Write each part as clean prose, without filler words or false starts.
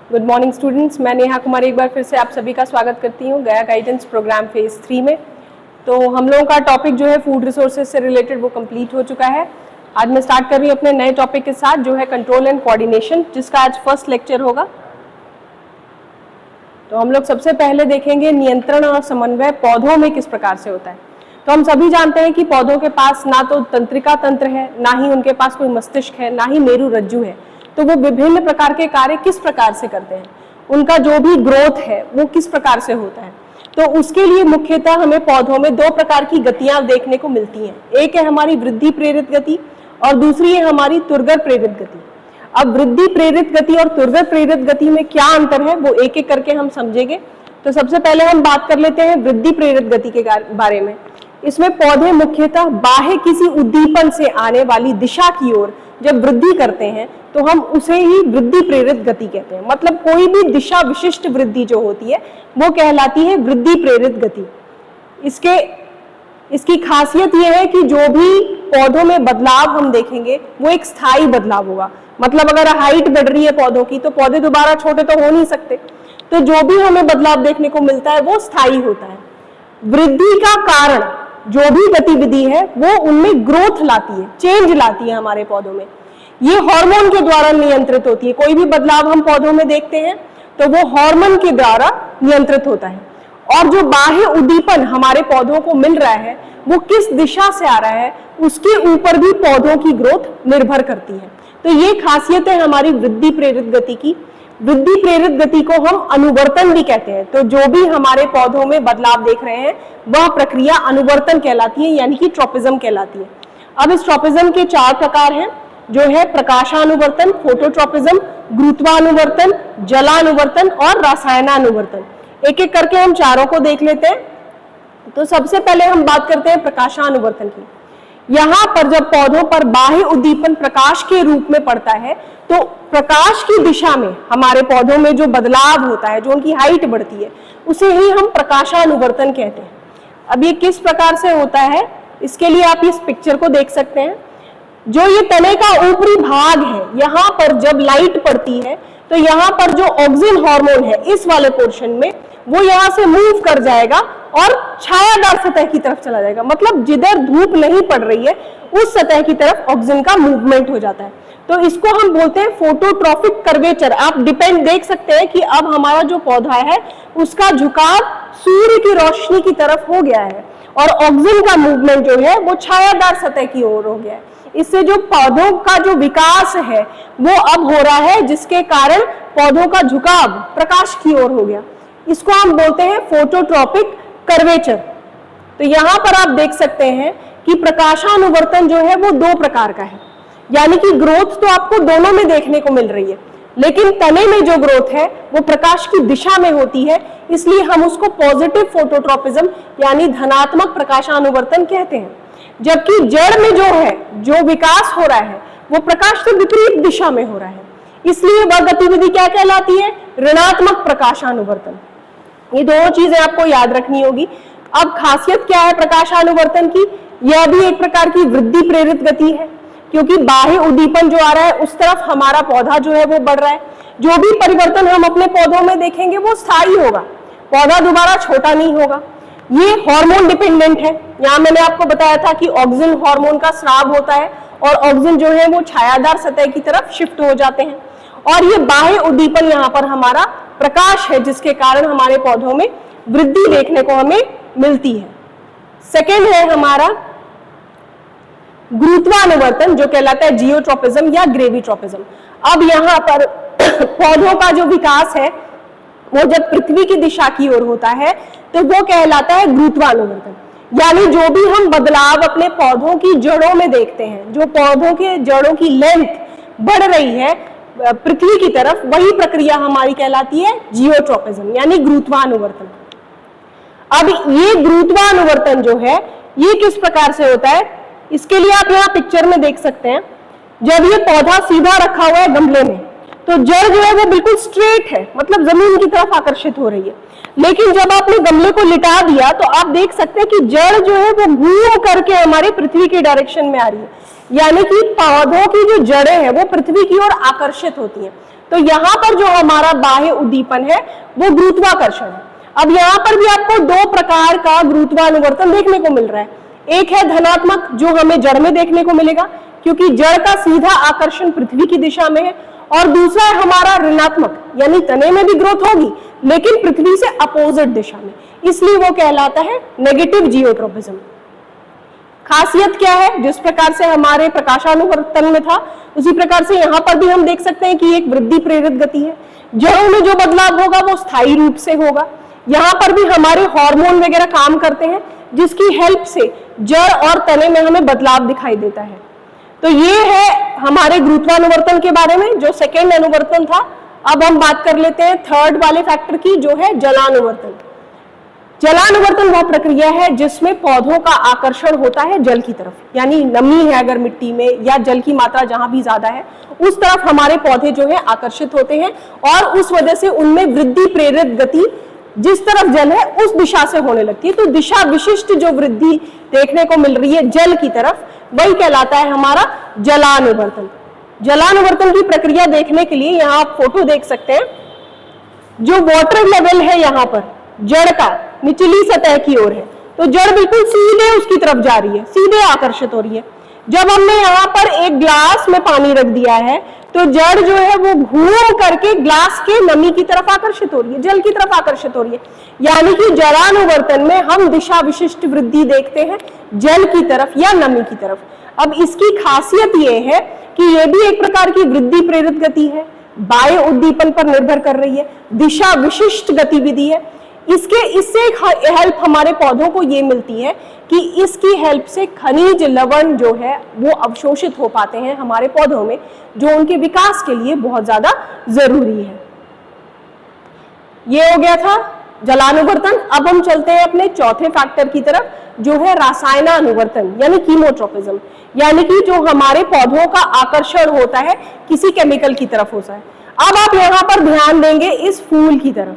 Good morning students, मैं नेहा कुमारी एक बार फिर से आप सभी का स्वागत करती हूँ गया गाइडेंस प्रोग्राम फेज 3 में। तो हम लोगों का टॉपिक जो है फूड रिसोर्सेज से रिलेटेड वो कंप्लीट हो चुका है। आज मैं स्टार्ट कर रही हूँ अपने नए टॉपिक के साथ जो है कंट्रोल एंड कोऑर्डिनेशन, जिसका आज फर्स्ट लेक्चर होगा। तो हम लोग सबसे पहले देखेंगे नियंत्रण और समन्वय पौधों में किस प्रकार से होता है। तो हम सभी जानते हैं कि पौधों के पास ना तो तंत्रिका तंत्र है, ना ही उनके पास कोई मस्तिष्क है, ना ही मेरु रज्जु है। तो वो विभिन्न प्रकार के कार्य किस प्रकार से करते हैं, उनका जो भी ग्रोथ है वो किस प्रकार से होता है। तो उसके लिए मुख्यतः हमें पौधों में दो प्रकार की गतियां देखने को मिलती हैं। एक है हमारी वृद्धि प्रेरित गति और दूसरी है हमारी तुर्गर प्रेरित गति। अब वृद्धि प्रेरित गति और तुर्गर प्रेरित गति में क्या अंतर है वो एक एक करके हम समझेंगे। तो सबसे पहले हम बात कर लेते हैं वृद्धि प्रेरित गति के बारे में। इसमें पौधे मुख्यतः बाह्य किसी उद्दीपन से आने वाली दिशा की ओर जब वृद्धि करते हैं तो हम उसे ही वृद्धि प्रेरित गति कहते हैं। मतलब कोई भी दिशा विशिष्ट वृद्धि जो होती है वो कहलाती है वृद्धि प्रेरित गति। इसकी खासियत यह है कि जो भी पौधों में बदलाव हम देखेंगे वो एक स्थायी बदलाव होगा। मतलब अगर हाइट बढ़ रही है पौधों की तो पौधे दोबारा छोटे तो हो नहीं सकते, तो जो भी हमें बदलाव देखने को मिलता है वो स्थायी होता है। वृद्धि का कारण जो भी गतिविधि है वो उनमें ग्रोथ लाती है, चेंज लाती है हमारे पौधों में। ये हार्मोन के द्वारा नियंत्रित होती है। कोई भी बदलाव हम पौधों में देखते हैं तो वो हार्मोन के द्वारा नियंत्रित होता है। और जो बाह्य उद्दीपन हमारे पौधों को मिल रहा है वो किस दिशा से आ रहा है उसके ऊपर भी पौधों की ग्रोथ निर्भर करती है। तो ये खासियत है हमारी वृद्धि प्रेरित गति की। वृद्धि प्रेरित गति को हम अनुवर्तन भी कहते हैं। तो जो भी हमारे पौधों में बदलाव देख रहे हैं वह प्रक्रिया अनुवर्तन कहलाती है, यानी कि ट्रोपिज्म कहलाती है। अब इस ट्रोपिज्म के 4 प्रकार हैं, जो है प्रकाशानुवर्तन, फोटोट्रोपिज्म, गुरुत्वानुवर्तन, जलानुवर्तन और रसायनानुवर्तन। एक एक करके हम चारों को देख लेते हैं। तो सबसे पहले हम बात करते हैं प्रकाशानुवर्तन की। यहाँ पर जब पौधों पर बाह्य उद्दीपन प्रकाश के रूप में पड़ता है तो प्रकाश की दिशा में हमारे पौधों में जो बदलाव होता है, जो उनकी हाइट बढ़ती है, उसे ही हम प्रकाशानुवर्तन कहते हैं। अब ये किस प्रकार से होता है इसके लिए आप इस पिक्चर को देख सकते हैं। जो ये तने का ऊपरी भाग है, यहाँ पर जब लाइट पड़ती है तो यहाँ पर जो ऑक्सिन हार्मोन है इस वाले पोर्शन में वो यहाँ से मूव कर जाएगा और छायादार सतह की तरफ चला जाएगा। मतलब जिधर धूप नहीं पड़ रही है उस सतह की तरफ ऑक्सिन का मूवमेंट हो जाता है। तो इसको हम बोलते हैं फोटोट्रॉपिक कर्वेचर। आप डिपेंड देख सकते हैं कि अब हमारा जो पौधा है उसका झुकाव सूर्य की रोशनी की तरफ हो गया है और ऑक्सिन का मूवमेंट जो है वो छायादार सतह की ओर हो गया है। इससे जो पौधों का जो विकास है वो अब हो रहा है, जिसके कारण पौधों का झुकाव प्रकाश की ओर हो गया। इसको हम बोलते हैं फोटोट्रॉपिक कर्वेचर। तो यहाँ पर आप देख सकते हैं कि प्रकाशानुवर्तन जो है वो 2 प्रकार का है, यानी कि ग्रोथ तो आपको दोनों में देखने को मिल रही है, लेकिन तने में जो ग्रोथ है वो प्रकाश की दिशा में होती है, इसलिए हम उसको पॉजिटिव फोटोट्रॉपिज्म यानी धनात्मक प्रकाशानुवर्तन कहते हैं। जबकि जड़ में जो है, जो विकास हो रहा है वो प्रकाश से विपरीत दिशा में हो रहा है, इसलिए वह गतिविधि क्या कहलाती है? ऋणात्मक प्रकाशानुवर्तन। ये दोनों चीजें आपको याद रखनी होगी। अब खासियत क्या है प्रकाशानुवर्तन की? यह भी एक प्रकार की वृद्धि प्रेरित गति है, क्योंकि बाह्य उद्दीपन जो आ रहा है उस तरफ हमारा पौधा जो है वो बढ़ रहा है। जो भी परिवर्तन हम अपने पौधों में देखेंगे वो स्थायी होगा, पौधा दोबारा छोटा नहीं होगा। ये हार्मोन डिपेंडेंट है। यहाँ मैंने आपको बताया था कि ऑक्सिन हार्मोन का स्राव होता है और ऑक्सिन जो है वो छायादार सतह की तरफ शिफ्ट हो जाते हैं। और ये बाह्य उद्दीपन यहाँ पर हमारा प्रकाश है, जिसके कारण हमारे पौधों में वृद्धि देखने को हमें मिलती है। सेकेंड है हमारा गुरुत्वानुवर्तन, जो कहलाता है जियोट्रोपिज्म या ग्रेविट्रोपिज्म। अब यहाँ पर पौधों का जो विकास है वो जब पृथ्वी की दिशा की ओर होता है तो वो कहलाता है गुरुत्वानुवर्तन। यानी जो भी हम बदलाव अपने पौधों की जड़ों में देखते हैं, जो पौधों के जड़ों की लेंथ बढ़ रही है पृथ्वी की तरफ, वही प्रक्रिया हमारी कहलाती है जियोट्रोपिज्म यानी गुरुत्वानुवर्तन। अब ये गुरुत्वानुवर्तन जो है ये किस प्रकार से होता है इसके लिए आप यहाँ पिक्चर में देख सकते हैं। जब ये पौधा सीधा रखा हुआ है गमले में तो जड़ जो है वो बिल्कुल स्ट्रेट है, मतलब जमीन की तरफ आकर्षित हो रही है। लेकिन जब आपने गमले को लिटा दिया तो आप देख सकते हैं कि जड़ जो है वो घूम करके हमारे पृथ्वी के डायरेक्शन में आ रही है, यानी कि पौधों की जो जड़ें हैं वो पृथ्वी की ओर आकर्षित होती हैं। तो यहाँ पर जो हमारा बाह्य उद्दीपन है वो गुरुत्वाकर्षण है। अब यहाँ पर भी आपको दो प्रकार का गुरुत्वानुवर्तन देखने को मिल रहा है। एक है धनात्मक, जो हमें जड़ में देखने को मिलेगा क्योंकि जड़ का सीधा आकर्षण पृथ्वी की दिशा में है, और दूसरा है हमारा ऋणात्मक, यानी तने में भी ग्रोथ होगी लेकिन पृथ्वी से अपोजिट दिशा में, इसलिए वो कहलाता है नेगेटिव जियोट्रोपिज्म। खासियत क्या है? जिस प्रकार से हमारे प्रकाशानुवर्तन में था उसी प्रकार से यहाँ पर भी हम देख सकते हैं कि एक वृद्धि प्रेरित गति है। जड़ों में जो बदलाव होगा वो स्थायी रूप से होगा। यहाँ पर भी हमारे हार्मोन वगैरह काम करते हैं जिसकी हेल्प से जड़ और तने में हमें बदलाव दिखाई देता है। तो ये है हमारे गुरुत्वानुवर्तन के बारे में, जो सेकेंड अनुवर्तन था। अब हम बात कर लेते हैं थर्ड वाले फैक्टर की, जो है जलानुवर्तन। जलानुवर्तन वह प्रक्रिया है जिसमें पौधों का आकर्षण होता है जल की तरफ, यानी नमी है अगर मिट्टी में या जल की मात्रा जहां भी ज्यादा है उस तरफ हमारे पौधे जो है आकर्षित होते हैं, और उस वजह से उनमें वृद्धि प्रेरित गति जिस तरफ जल है उस दिशा से होने लगती है। तो दिशा विशिष्ट जो वृद्धि देखने को मिल रही है जल की तरफ, वही कहलाता है हमारा जलानुवर्तन। जलानुवर्तन की प्रक्रिया देखने के लिए यहाँ आप फोटो देख सकते हैं। जो वाटर लेवल है यहाँ पर जड़ का निचली सतह की ओर है, तो जड़ बिल्कुल सीधे उसकी तरफ जा रही है, सीधे आकर्षित हो रही है। जब हमने यहाँ पर एक ग्लास में पानी रख दिया है तो जड़ जो है वो घूम करके ग्लास के नमी की तरफ आकर्षित हो रही है, जल की तरफ आकर्षित हो रही है। यानी कि जलानुवर्तन में हम दिशा विशिष्ट वृद्धि देखते हैं जल की तरफ या नमी की तरफ। अब इसकी खासियत ये है कि ये भी एक प्रकार की वृद्धि प्रेरित गति है, बाह्य उद्दीपन पर निर्भर कर रही है, दिशा विशिष्ट गतिविधि है। इससे हेल्प हमारे पौधों को ये मिलती है कि इसकी हेल्प से खनिज लवण जो है वो अवशोषित हो पाते हैं हमारे पौधों में, जो उनके विकास के लिए बहुत ज्यादा जरूरी है। ये हो गया था जलानुवर्तन। अब हम चलते हैं अपने चौथे फैक्टर की तरफ, जो है रासायनानुवर्तन यानी कीमोट्रोपिज्म, यानी कि जो हमारे पौधों का आकर्षण होता है किसी केमिकल की तरफ होता है। अब आप यहाँ पर ध्यान देंगे इस फूल की तरफ,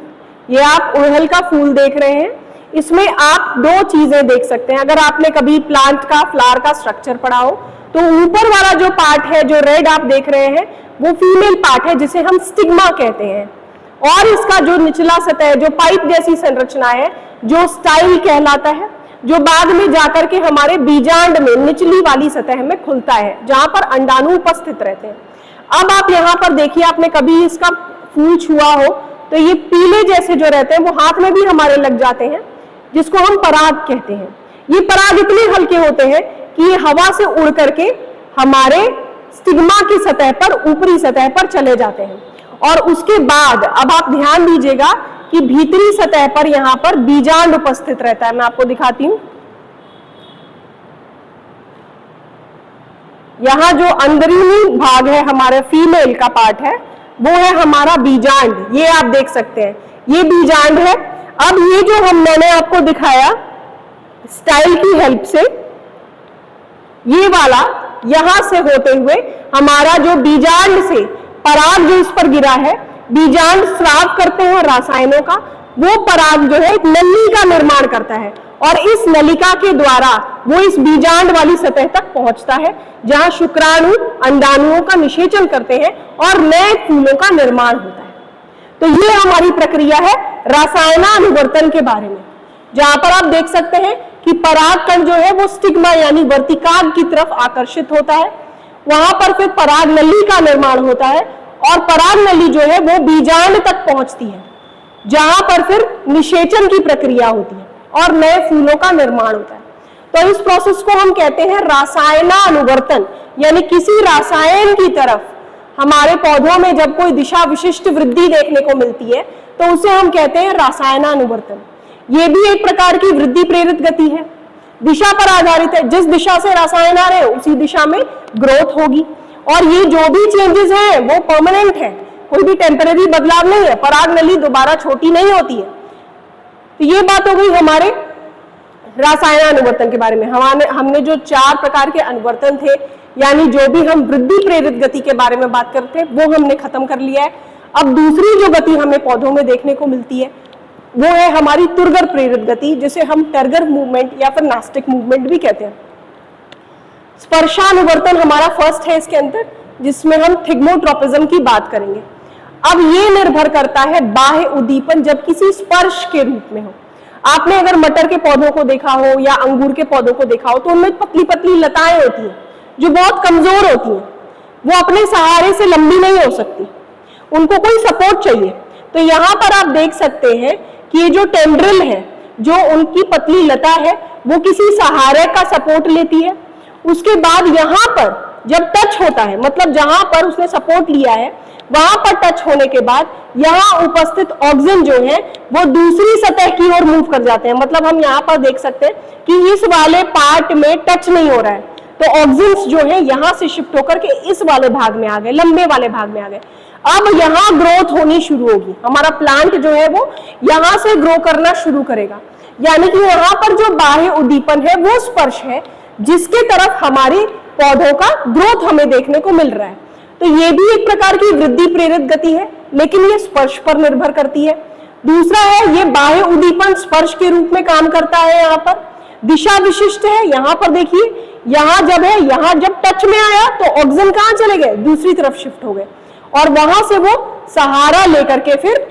ये आप उड़हल का फूल देख रहे हैं। इसमें आप दो चीजें देख सकते हैं। अगर आपने कभी प्लांट का फ्लावर का स्ट्रक्चर पढ़ा हो तो ऊपर वाला जो पार्ट है जो रेड आप देख रहे हैं वो फीमेल पार्ट है जिसे हम स्टिग्मा कहते हैं, और इसका जो निचला सतह जो पाइप जैसी संरचना है जो स्टाइल कहलाता है, जो बाद में जाकर के हमारे बीजांड में निचली वाली सतह में खुलता है जहां पर अंडाणु उपस्थित रहते हैं। अब आप यहाँ पर देखिए, आपने कभी इसका फूल छुआ हो तो ये पीले जैसे जो रहते हैं वो हाथ में भी हमारे लग जाते हैं, जिसको हम पराग कहते हैं। ये पराग इतने हल्के होते हैं कि ये हवा से उड़ करके हमारे स्टिग्मा की सतह पर, ऊपरी सतह पर चले जाते हैं। और उसके बाद अब आप ध्यान दीजिएगा कि भीतरी सतह पर यहाँ पर बीजांड उपस्थित रहता है। मैं आपको दिखाती हूं, यहाँ जो अंदरूनी भाग है हमारे फीमेल का पार्ट है वो है हमारा बीजांड। ये आप देख सकते हैं, ये बीजांड है। अब ये जो मैंने आपको दिखाया स्टाइल की हेल्प से, ये वाला यहां से होते हुए हमारा जो बीजांड से पराग जो इस पर गिरा है, बीजांड स्राव करते हैं रासायनों का, वो पराग जो है एक नली का निर्माण करता है और इस नलिका के द्वारा वो इस बीजांड वाली सतह तक पहुंचता है जहां शुक्राणु अंडाणुओं का निषेचन करते हैं और नए फूलों का निर्माण होता है। तो ये हमारी प्रक्रिया है रासायनानुवर्तन के बारे में, जहां पर आप देख सकते हैं कि पराग कण जो है वो स्टिग्मा यानी वर्तिकाग्र की तरफ आकर्षित होता है, वहां पर फिर पराग नली का निर्माण होता है और पराग नली जो है वो बीजांड तक पहुंचती है जहां पर फिर निषेचन की प्रक्रिया होती है और नए फूलों का निर्माण होता है। तो इस प्रोसेस को हम कहते हैं रासायनानुवर्तन, यानी किसी रासायन की तरफ हमारे पौधों में जब कोई दिशा विशिष्ट वृद्धि देखने को मिलती है तो उसे हम कहते हैं रासायनानुवर्तन। ये भी एक प्रकार की वृद्धि प्रेरित गति है, दिशा पर आधारित है। जिस दिशा से रसायन आ रहे हैं उसी दिशा में ग्रोथ होगी, और ये जो भी चेंजेस हैं वो परमानेंट है, कोई भी टेम्परेरी बदलाव नहीं है। पराग नली दोबारा छोटी नहीं होती है। तो ये बात हो गई हमारे रासायनानुवर्तन के बारे में। हमने जो 4 प्रकार के अनुवर्तन थे, यानी जो भी हम वृद्धि प्रेरित गति के बारे में बात करते हैं वो हमने खत्म कर लिया है। अब दूसरी जो गति हमें पौधों में देखने को मिलती है वो है हमारी तुर्गर प्रेरित गति, जिसे हम टर्गर मूवमेंट या फिर नास्टिक मूवमेंट भी कहते हैं। स्पर्शानुवर्तन हमारा फर्स्ट है इसके अंदर, जिसमें हम थिग्मोट्रोपिज्म की बात करेंगे। अब ये निर्भर करता है बाह्य उद्दीपन जब किसी स्पर्श के रूप में हो। आपने अगर मटर के पौधों को देखा हो या अंगूर के पौधों को देखा हो तो उनमें पतली पतली लताएं होती हैं जो बहुत कमजोर होती हैं, वो अपने सहारे से लंबी नहीं हो सकती, उनको कोई सपोर्ट चाहिए। तो यहाँ पर आप देख सकते हैं कि ये जो टेंड्रिल है, जो उनकी पतली लता है, वो किसी सहारे का सपोर्ट लेती है। उसके बाद यहाँ पर जब टच होता है, मतलब जहां पर उसने सपोर्ट लिया है वहां पर टच होने के बाद यहाँ उपस्थित ऑक्सिन जो है वो दूसरी सतह की ओर मूव कर जाते हैं। मतलब हम यहाँ पर देख सकते हैं कि इस वाले पार्ट में टच नहीं हो रहा है, तो ऑक्सिन्स जो है यहाँ से शिफ्ट होकर के इस वाले भाग में आ गए, लंबे वाले भाग में आ गए। अब यहाँ ग्रोथ होनी शुरू होगी, हमारा प्लांट जो है वो यहाँ से ग्रो करना शुरू करेगा। यानी कि यहाँ पर जो बाह्य उद्दीपन है वो स्पर्श है जिसके तरफ हमारे पौधों का ग्रोथ हमें देखने को मिल रहा है। तो ये भी एक प्रकार की वृद्धि प्रेरित गति है, लेकिन ये स्पर्श पर निर्भर करती है। दूसरा है ये बाह्य उद्दीपन स्पर्श के रूप में काम करता है, यहाँ पर दिशा विशिष्ट है। यहाँ पर देखिए, यहाँ जब है, यहाँ जब टच में आया तो ऑक्सिन कहाँ चले गए, दूसरी तरफ शिफ्ट हो गए और वहां से वो सहारा लेकर के फिर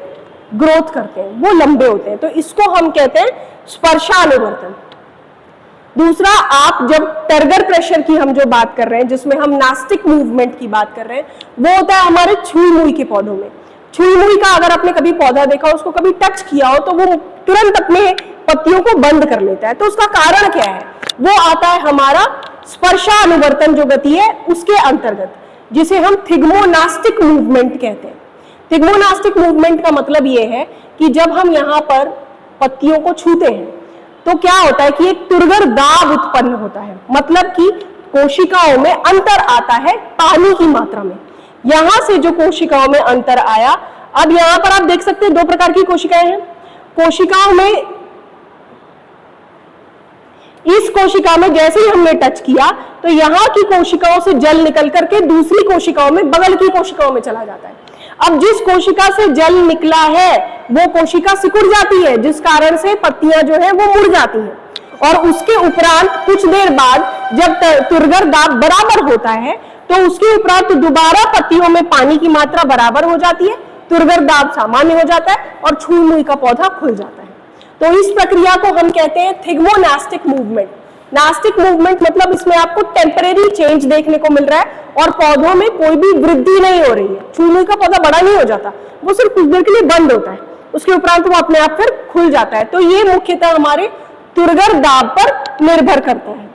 ग्रोथ करते हैं, वो लंबे होते हैं। तो इसको हम कहते हैं स्पर्शानुवर्तन। दूसरा, आप जब टर्गर प्रेशर की हम जो बात कर रहे हैं, जिसमें हम नास्टिक मूवमेंट की बात कर रहे हैं, वो होता है हमारे छुई मुई के पौधों में। छुई मुई का अगर आपने कभी पौधा देखा, उसको कभी टच किया हो तो वो तुरंत अपने पत्तियों को बंद कर लेता है। तो उसका कारण क्या है, वो आता है हमारा स्पर्शानुवर्तन जो गति है उसके अंतर्गत, जिसे हम थिग्मोनास्टिक मूवमेंट कहते हैं। थिग्मोनास्टिक मूवमेंट का मतलब ये है कि जब हम यहाँ पर पत्तियों को छूते हैं तो क्या होता है कि एक तुरगर दाब उत्पन्न होता है, मतलब कि कोशिकाओं में अंतर आता है पानी की मात्रा में। यहां से जो कोशिकाओं में अंतर आया, अब यहां पर आप देख सकते हैं दो प्रकार की कोशिकाएं हैं। कोशिकाओं में, इस कोशिका में जैसे ही हमने टच किया तो यहाँ की कोशिकाओं से जल निकल करके दूसरी कोशिकाओं में, बगल की कोशिकाओं में चला जाता है। अब जिस कोशिका से जल निकला है वो कोशिका सिकुड़ जाती है, जिस कारण से पत्तियां जो है वो मुड़ जाती हैं। और उसके उपरांत कुछ देर बाद जब तुरगर दाब बराबर होता है तो उसके उपरांत दोबारा पत्तियों में पानी की मात्रा बराबर हो जाती है, तुरगर दाब सामान्य हो जाता है और छुई मुई का पौधा खुल जाता है। तो इस प्रक्रिया को हम कहते हैं थिग्मोनास्टिक मूवमेंट। नास्टिक मूवमेंट मतलब इसमें आपको टेम्परेरी चेंज देखने को मिल रहा है और पौधों में कोई भी वृद्धि नहीं हो रही है। छुई मुई का पौधा बड़ा नहीं हो जाता, वो सिर्फ कुछ देर के लिए बंद होता है, उसके उपरांत वो अपने आप फिर खुल जाता है। तो ये मुख्यतः हमारे तुरगर दाब पर निर्भर करता है।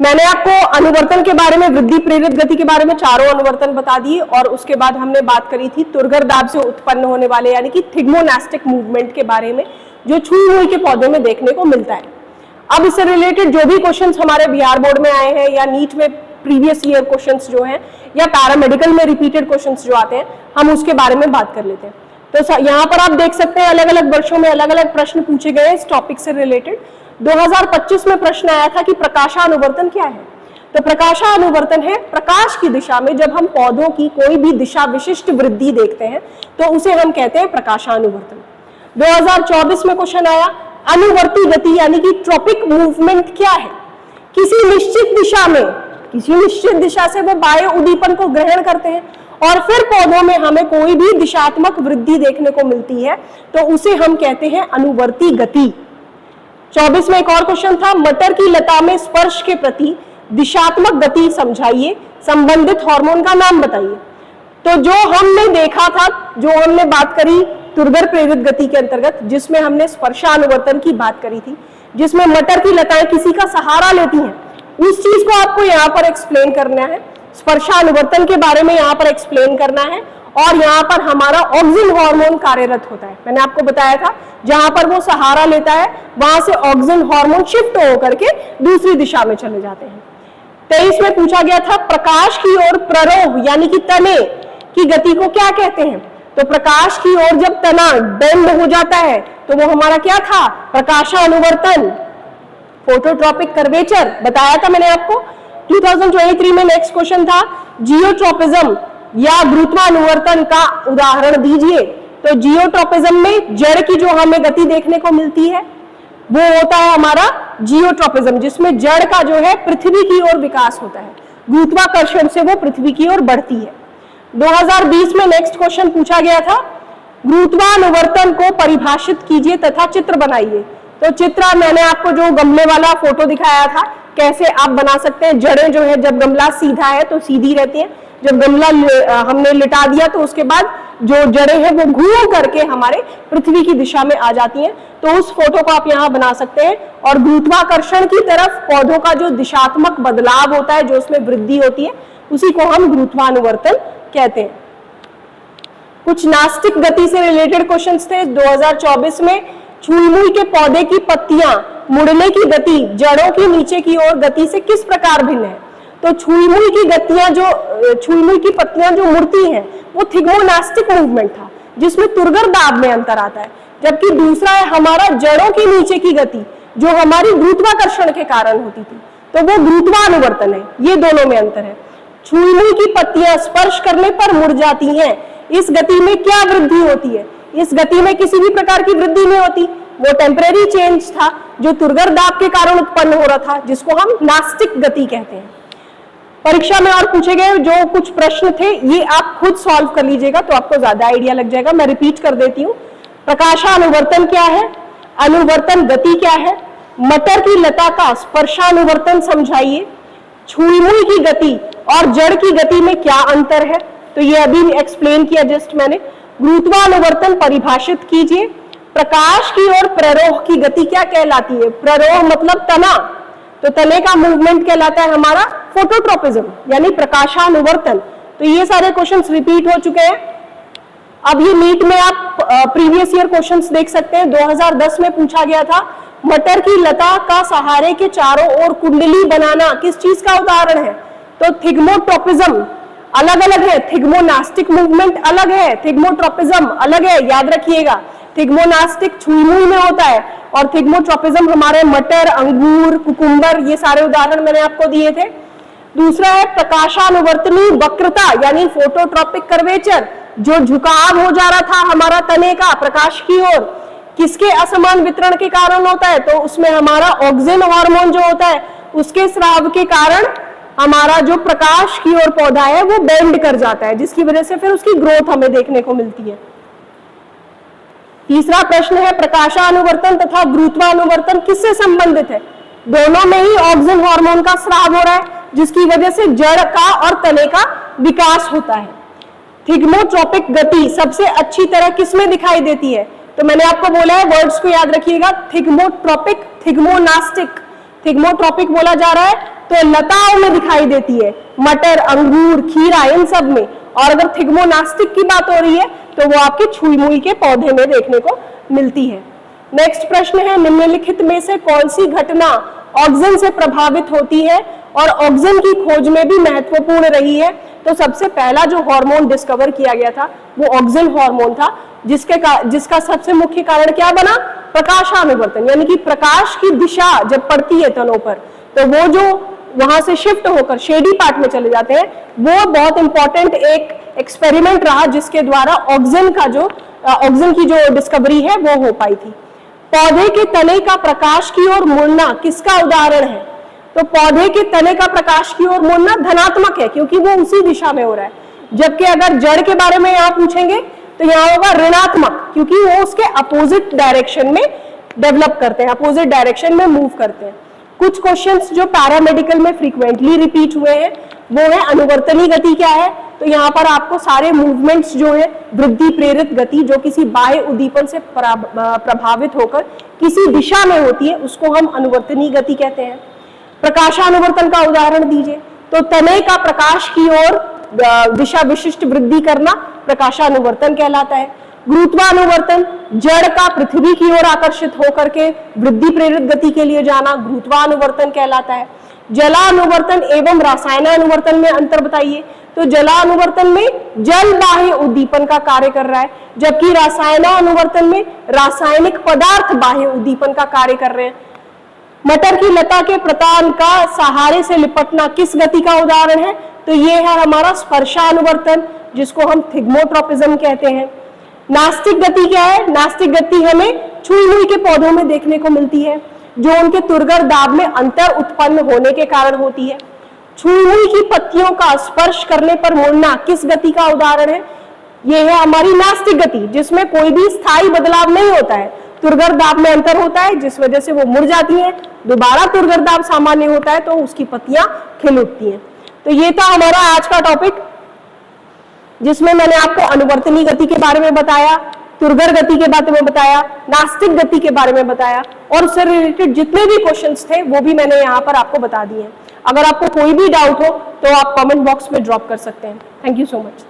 मैंने आपको अनुवर्तन के बारे में, वृद्धि प्रेरित गति के बारे में चारों अनुवर्तन बता दिए और उसके बाद हमने बात करी थी तुरगर दाब से उत्पन्न होने वाले यानी कि थिग्मोनास्टिक मूवमेंट के बारे में, जो छुई मुई के पौधे में देखने को मिलता है। अब इससे रिलेटेड जो भी क्वेश्चंस हमारे बिहार बोर्ड में आए हैं या नीट में प्रीवियस ईयर क्वेश्चंस जो हैं या पैरामेडिकल में रिपीटेड क्वेश्चंस जो आते हैं, हम उसके बारे में बात कर लेते हैं। तो यहाँ पर आप देख सकते हैं अलग अलग वर्षों में अलग अलग प्रश्न पूछे गए इस टॉपिक से रिलेटेड। 2025 में प्रश्न आया था कि प्रकाशानुवर्तन क्या है। तो प्रकाशानुवर्तन है प्रकाश की दिशा में जब हम पौधों की कोई भी दिशा विशिष्ट वृद्धि देखते हैं तो उसे हम कहते हैं प्रकाशानुवर्तन। 2024 में क्वेश्चन आया अनुवर्ती गति यानी कि ट्रॉपिक मूवमेंट क्या है। किसी निश्चित दिशा में, किसी निश्चित दिशा से वो बाह्य उद्दीपन को ग्रहण करते हैं और फिर पौधों में हमें कोई भी दिशात्मक वृद्धि देखने को मिलती है तो उसे हम कहते हैं अनुवर्ती गति। 24 में एक और क्वेश्चन था, मटर की लता में स्पर्श के प्रति दिशात्मक गति समझाइए, संबंधित हार्मोन का नाम बताइए। तो जो हमने देखा था, जो हमने बात करी तुरगर प्रेरित गति के अंतर्गत, जिसमें हमने स्पर्शानुवर्तन की बात करी थी, जिसमें मटर की लताएं किसी का सहारा लेती हैं, उस चीज को आपको यहाँ पर एक्सप्लेन करना है। स्पर्शानुवर्तन के बारे में यहाँ पर एक्सप्लेन करना है और यहाँ पर हमारा ऑक्सिन हार्मोन कार्यरत होता है। मैंने आपको बताया था जहां पर वो सहारा लेता है वहां से ऑक्सिन हार्मोन शिफ्ट होकर के दूसरी दिशा में चले जाते हैं। 23 में पूछा गया था प्रकाश की ओर प्ररोह यानी कि तने की गति को क्या कहते हैं। तो प्रकाश की ओर जब तना बेंड हो जाता है तो वो हमारा क्या था, प्रकाशानुवर्तन, फोटोट्रॉपिक कर्वेचर बताया था मैंने आपको। 2023 में नेक्स्ट क्वेश्चन था जियोट्रोपिज्म या गुरुत्वानुवर्तन का उदाहरण दीजिए। तो जियोट्रोपिज्म में जड़ की जो हमें गति देखने को मिलती है वो होता है हमारा जियोट्रोपिज्म, जिसमें जड़ का जो है पृथ्वी की ओर विकास होता है, गुरुत्वाकर्षण से वो पृथ्वी की ओर बढ़ती है। 2020 में नेक्स्ट क्वेश्चन पूछा गया था, गुरुत्वानुवर्तन को परिभाषित कीजिए तथा चित्र बनाइए। तो चित्र मैंने आपको जो गमले वाला फोटो दिखाया था, कैसे आप बना सकते हैं। जड़ें जो है, जब गमला सीधा है तो सीधी रहती है, जब गमला हमने लिटा दिया तो उसके बाद जो जड़ें हैं वो घूम करके हमारे पृथ्वी की दिशा में आ जाती हैं। तो उस फोटो को आप यहाँ बना सकते हैं। और गुरुत्वाकर्षण की तरफ पौधों का जो दिशात्मक बदलाव होता है, जो उसमें वृद्धि होती है, उसी को हम गुरुत्वानुवर्तन कहते हैं। कुछ नास्तिक गति से रिलेटेड क्वेश्चंस थे 2024 में। छुई-मुई के पौधे की पत्तियां मुड़ने की गति जड़ों की नीचे की ओर गति से किस प्रकार भिन्न है। तो छुई-मुई की पत्तियां जो मुड़ती हैं वो थिग्मोनास्टिक मूवमेंट था, जिसमें तुरगर दाब में अंतर आता है। जबकि दूसरा है हमारा जड़ों के नीचे की गति, जो हमारी गुरुत्वाकर्षण के कारण होती थी, तो वो गुरुत्वानुवर्तन है। ये दोनों में अंतर है। छुई-मुई की पत्तियां स्पर्श करने पर मुड़ जाती हैं, इस गति में क्या वृद्धि होती है। इस गति में किसी भी प्रकार की वृद्धि नहीं होती, वो टेम्परेरी चेंज था जो तुरगर दाब के कारण उत्पन्न हो रहा था, जिसको हम नास्तिक गति कहते हैं। परीक्षा में और पूछे गए जो कुछ प्रश्न थे, ये आप खुद सॉल्व कर लीजिएगा तो आपको ज्यादा आइडिया लग जाएगा। मैं रिपीट कर देती हूँ। प्रकाशानुवर्तन क्या है, अनुवर्तन गति क्या है, मटर की लता का स्पर्शानुवर्तन समझाइए, छुई-मुई की गति और जड़ की गति में क्या अंतर है। तो ये अभी एक्सप्लेन किया जस्ट मैंने। गुरुत्वानुवर्तन परिभाषित कीजिए। प्रकाश की और प्ररोह की गति क्या कहलाती है। प्ररोह मतलब तना, तो तने का मूवमेंट कहलाता है हमारा फोटोट्रोपिज्म, यानी प्रकाशानुवर्तन। तो ये सारे क्वेश्चंस रिपीट हो चुके हैं। अब ये नीट में आप प्रीवियस ईयर क्वेश्चंस देख सकते हैं। 2010 में पूछा गया था, मटर की लता का सहारे के चारों ओर कुंडली बनाना किस चीज का उदाहरण है। तो थिग्मोट्रोपिज्म अलग अलग है, थिग्मोनास्टिक मूवमेंट अलग है, थिग्मोट्रोपिज्म अलग है, याद रखिएगा। थिग्मोनास्टिक छुई-मुई में होता है और थिग्मोट्रोपिज्म हमारे मटर, अंगूर, कुकुम्बर, ये सारे उदाहरण मैंने आपको दिए थे। दूसरा है प्रकाशानुवर्तनी वक्रता, यानी फोटोट्रोपिक कर्वेचर, जो झुकाव हो जा रहा था हमारा तने का प्रकाश की ओर, किसके असमान वितरण के कारण होता है। तो उसमें हमारा ऑक्सिन हार्मोन जो होता है उसके स्राव के कारण हमारा जो प्रकाश की ओर पौधा है वो बेंड कर जाता है, जिसकी वजह से फिर उसकी ग्रोथ हमें देखने को मिलती है। तीसरा प्रश्न है, प्रकाशानुवर्तन तथा गुरुत्वानुवर्तन किससे संबंधित है। दोनों में ही ऑक्सिन हार्मोन का स्राव हो रहा है, जिसकी वजह से जड़ का और तने का विकास होता है। थिग्मोट्रोपिक गति सबसे अच्छी तरह किसमें दिखाई देती है। तो मैंने आपको बोला है, वर्ड्स को याद रखिएगा, थिग्मोट्रोपिक, थिग्मोनास्टिक। थिग्मोट्रोपिक बोला जा रहा है तो लताओं में दिखाई देती है, मटर, अंगूर, खीरा, इन सब में। और अगर थिग्मोनास्टिक की बात हो रही है तो वो आपके छुई-मुई के पौधे में देखने को मिलती है। नेक्स्ट प्रश्न है, निम्नलिखित में से कौन सी घटना ऑक्सिन से प्रभावित होती है और ऑक्सिन की खोज में भी महत्वपूर्ण रही है। तो सबसे पहला जो हार्मोन डिस्कवर किया गया था वो ऑक्सिन हार्मोन था, जिसका सबसे मुख्य कारण क्या बना, प्रकाशानुवर्तन, यानी कि प्रकाश की दिशा जब पड़ती है तनों पर तो वो जो वहां से शिफ्ट होकर शेडी पार्ट में चले जाते हैं, वो बहुत इंपॉर्टेंट एक एक्सपेरिमेंट रहा, जिसके द्वारा ऑक्सिन की जो डिस्कवरी है वो हो पाई थी। पौधे के तने का प्रकाश की ओर मुड़ना किसका उदाहरण है। तो पौधे के तने का प्रकाश की ओर मुड़ना धनात्मक है, क्योंकि वो उसी दिशा में हो रहा है। जबकि अगर जड़ के बारे में यहाँ पूछेंगे तो यहाँ होगा ऋणात्मक, क्योंकि वो उसके अपोजिट डायरेक्शन में डेवलप करते हैं, अपोजिट डायरेक्शन में मूव करते हैं। कुछ क्वेश्चंस जो पैरामेडिकल में फ्रीक्वेंटली रिपीट हुए हैं वो है, अनुवर्तनी गति क्या है। तो यहाँ पर आपको सारे मूवमेंट्स जो है, वृद्धि प्रेरित गति जो किसी बाह्य उद्दीपन से प्रभावित होकर किसी दिशा में होती है, उसको हम अनुवर्तनी गति कहते हैं। प्रकाशानुवर्तन का उदाहरण दीजिए। तो तने का प्रकाश की ओर दिशा विशिष्ट वृद्धि करना प्रकाशानुवर्तन कहलाता है। गुरुत्वानुवर्तन, जड़ का पृथ्वी की ओर आकर्षित होकर के वृद्धि प्रेरित गति के लिए जाना गुरुत्वानुवर्तन कहलाता है। जलानुवर्तन एवं रसायनानुवर्तन में अंतर बताइए। तो जलानुवर्तन में जल बाह्य उद्दीपन का कार्य कर रहा है, जबकि रसायनानुवर्तन में रासायनिक पदार्थ बाह्य उद्दीपन का कार्य कर रहे हैं। मटर की लता के प्रतान का सहारे से लिपटना किस गति का उदाहरण है। तो ये है हमारा स्पर्शानुवर्तन, जिसको हम थिग्मोट्रोपिज्म कहते हैं। नास्तिक गति क्या है। नास्तिक गति हमें छुई-मुई के पौधों में देखने को मिलती है, जो उनके तुरगर दाब में अंतर उत्पन्न होने के कारण होती है। छुई हुई की पत्तियों का स्पर्श करने पर मुड़ना किस गति का उदाहरण है? यह है हमारी नास्तिक गति, जिसमें कोई भी स्थायी बदलाव नहीं होता है। तुरगर दाब में अंतर होता है, जिस वजह से वो मुड़ जाती हैं। दोबारा तुरगर दाब सामान्य होता है तो उसकी पत्तियां खिल उठती हैं। तो ये था हमारा आज का टॉपिक, जिसमें मैंने आपको अनुवर्तनी गति के बारे में बताया, तुरगर गति के बारे में बताया, नास्तिक गति के बारे में बताया, और उससे रिलेटेड जितने भी क्वेश्चंस थे वो भी मैंने यहाँ पर आपको बता दिए। अगर आपको कोई भी डाउट हो तो आप कमेंट बॉक्स में ड्रॉप कर सकते हैं। Thank you so much.